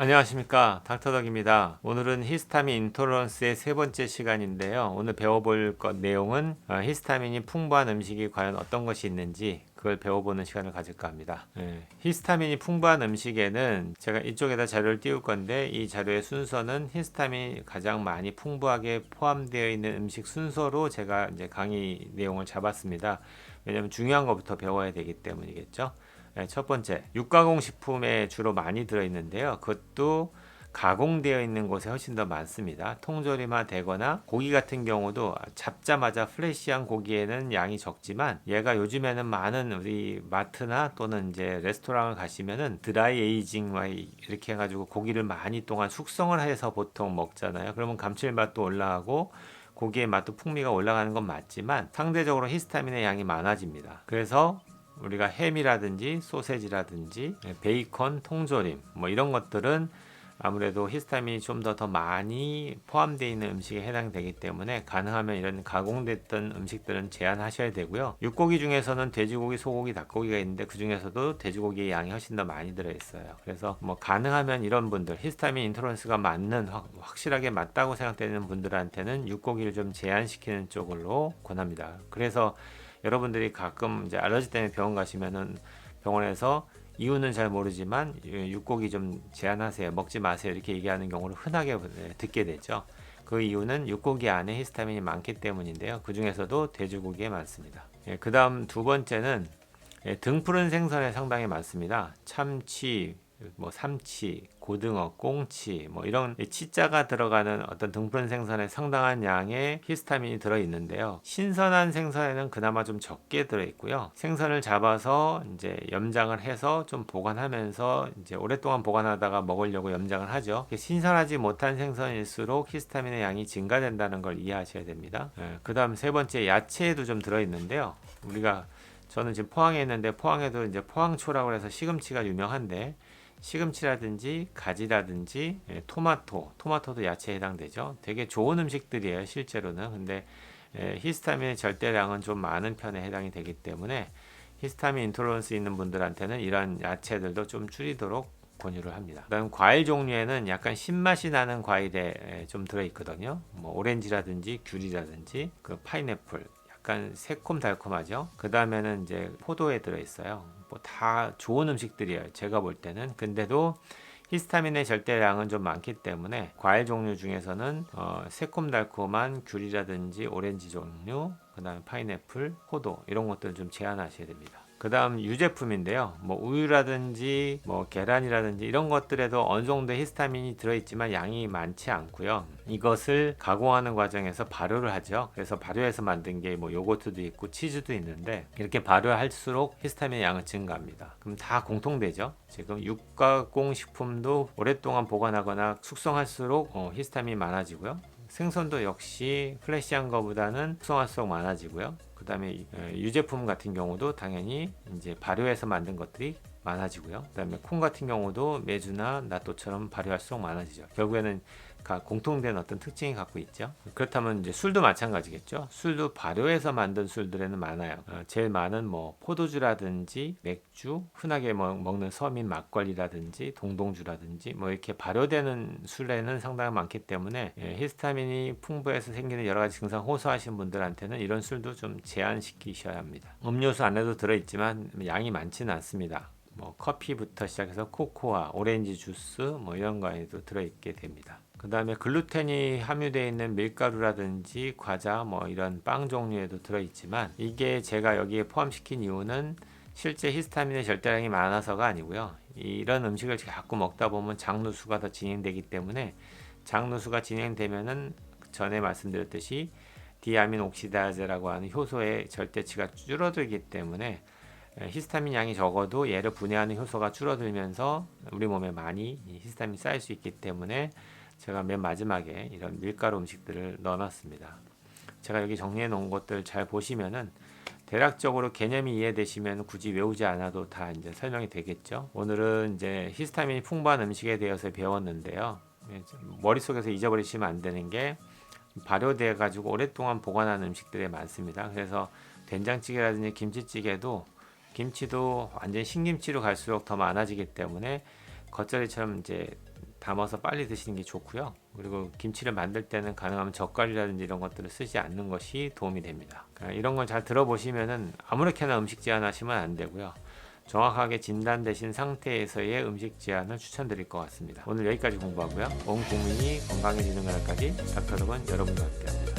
안녕하십니까, 닥터덕입니다. 오늘은 히스타민 인톨러런스의 세 번째 시간인데요. 오늘 배워볼 것 내용은 히스타민이 풍부한 음식이 과연 어떤 것이 있는지 그걸 배워보는 시간을 가질까 합니다. 히스타민이 풍부한 음식에는 제가 이쪽에다 자료를 띄울 건데, 이 자료의 순서는 히스타민이 가장 많이 풍부하게 포함되어 있는 음식 순서로 제가 이제 강의 내용을 잡았습니다. 왜냐하면 중요한 것부터 배워야 되기 때문이겠죠. 첫 번째, 육가공 식품에 주로 많이 들어있는데요. 그것도 가공되어 있는 곳에 훨씬 더 많습니다. 통조림화되거나 고기 같은 경우도 잡자마자 프레시한 고기에는 양이 적지만, 얘가 요즘에는 많은 우리 마트나 또는 이제 레스토랑을 가시면은 드라이 에이징 이렇게 해가지고 고기를 많이 동안 숙성을 해서 보통 먹잖아요. 그러면 감칠맛도 올라가고 고기의 맛도 풍미가 올라가는 건 맞지만 상대적으로 히스타민의 양이 많아집니다. 그래서 우리가 햄이라든지 소세지라든지 베이컨, 통조림 뭐 이런 것들은 아무래도 히스타민이 좀 더 많이 포함되어 있는 음식에 해당되기 때문에 가능하면 이런 가공됐던 음식들은 제한하셔야 되고요. 육고기 중에서는 돼지고기, 소고기, 닭고기가 있는데 그 중에서도 돼지고기의 양이 훨씬 더 많이 들어있어요. 그래서 뭐 가능하면 이런 분들 히스타민 인토런스가 맞는 확실하게 맞다고 생각되는 분들한테는 육고기를 좀 제한시키는 쪽으로 권합니다. 그래서 여러분들이 가끔 이제 알러지 때문에 병원 가시면은 병원에서 이유는 잘 모르지만 육고기 좀 제한하세요, 먹지 마세요 이렇게 얘기하는 경우를 흔하게 듣게 되죠. 그 이유는 육고기 안에 히스타민이 많기 때문인데요. 그 중에서도 돼지고기에 많습니다. 그 다음 두 번째는 등푸른 생선에 상당히 많습니다. 참치, 뭐 삼치, 고등어, 꽁치, 뭐 이런 치자가 들어가는 어떤 등푸른 생선에 상당한 양의 히스타민이 들어 있는데요. 신선한 생선에는 그나마 좀 적게 들어 있고요. 생선을 잡아서 이제 염장을 해서 좀 보관하면서 이제 오랫동안 보관하다가 먹으려고 염장을 하죠. 신선하지 못한 생선일수록 히스타민의 양이 증가된다는 걸 이해하셔야 됩니다. 그다음 세 번째, 야채에도 좀 들어 있는데요. 저는 지금 포항에 있는데, 포항에도 이제 포항초라고 해서 시금치가 유명한데, 시금치라든지 가지라든지 토마토도 야채에 해당되죠. 되게 좋은 음식들이에요, 실제로는. 근데 히스타민의 절대량은 좀 많은 편에 해당이 되기 때문에 히스타민 인톨러런스 있는 분들한테는 이런 야채들도 좀 줄이도록 권유를 합니다. 그다음 과일 종류에는 약간 신맛이 나는 과일에 좀 들어있거든요. 뭐 오렌지라든지 귤이라든지 그 파인애플, 약간 새콤달콤하죠. 그 다음에는 이제 포도에 들어있어요. 뭐 다 좋은 음식들이에요, 제가 볼 때는. 근데도 히스타민의 절대량은 좀 많기 때문에 과일 종류 중에서는 새콤달콤한 귤이라든지 오렌지 종류, 그 다음에 파인애플, 포도 이런 것들은 좀 제한하셔야 됩니다. 그 다음 유제품인데요. 뭐 우유라든지 뭐 계란이라든지 이런 것들에도 어느 정도 히스타민이 들어있지만 양이 많지 않고요. 이것을 가공하는 과정에서 발효를 하죠. 그래서 발효해서 만든 게 뭐 요거트도 있고 치즈도 있는데, 이렇게 발효할수록 히스타민의 양은 증가합니다. 그럼 다 공통되죠. 지금 육가공 식품도 오랫동안 보관하거나 숙성할수록 히스타민이 많아지고요. 생선도 역시 플래시한 것보다는 숙성할수록 많아지고요. 그 다음에 유제품 같은 경우도 당연히 이제 발효해서 만든 것들이 많아지고요. 그 다음에 콩 같은 경우도 메주나 나또처럼 발효할수록 많아지죠. 결국에는 공통된 어떤 특징이 갖고 있죠. 그렇다면 이제 술도 마찬가지겠죠. 술도 발효해서 만든 술들에는 많아요. 제일 많은 뭐 포도주라든지 맥주, 흔하게 먹는 서민 막걸리라든지 동동주라든지 뭐 이렇게 발효되는 술에는 상당히 많기 때문에 히스타민이 풍부해서 생기는 여러 가지 증상 호소하신 분들한테는 이런 술도 좀 제한시키셔야 합니다. 음료수 안에도 들어있지만 양이 많지는 않습니다. 뭐 커피부터 시작해서 코코아, 오렌지 주스 뭐 이런 거에도 들어있게 됩니다. 그 다음에 글루텐이 함유되어 있는 밀가루라든지 과자 뭐 이런 빵 종류에도 들어있지만, 이게 제가 여기에 포함시킨 이유는 실제 히스타민의 절대량이 많아서가 아니고요. 이런 음식을 자꾸 먹다 보면 장누수가 더 진행되기 때문에, 장누수가 진행되면은 전에 말씀드렸듯이 디아민 옥시다제라고 하는 효소의 절대치가 줄어들기 때문에 히스타민 양이 적어도 얘를 분해하는 효소가 줄어들면서 우리 몸에 많이 히스타민이 쌓일 수 있기 때문에 제가 맨 마지막에 이런 밀가루 음식들을 넣어놨습니다. 제가 여기 정리해 놓은 것들 잘 보시면은 대략적으로 개념이 이해되시면 굳이 외우지 않아도 다 이제 설명이 되겠죠. 오늘은 이제 히스타민이 풍부한 음식에 대해서 배웠는데요. 머릿속에서 잊어버리시면 안 되는 게, 발효돼 가지고 오랫동안 보관하는 음식들이 많습니다. 그래서 된장찌개라든지 김치찌개도, 김치도 완전 신김치로 갈수록 더 많아지기 때문에 겉절이처럼 이제 담아서 빨리 드시는 게 좋고요. 그리고 김치를 만들 때는 가능하면 젓갈이라든지 이런 것들을 쓰지 않는 것이 도움이 됩니다. 그러니까 이런 건 잘 들어보시면은 아무렇게나 음식 제한하시면 안 되고요. 정확하게 진단되신 상태에서의 음식 제한을 추천드릴 것 같습니다. 오늘 여기까지 공부하고요. 온 국민이 건강해지는 날까지 닥터덕은 여러분과 함께합니다.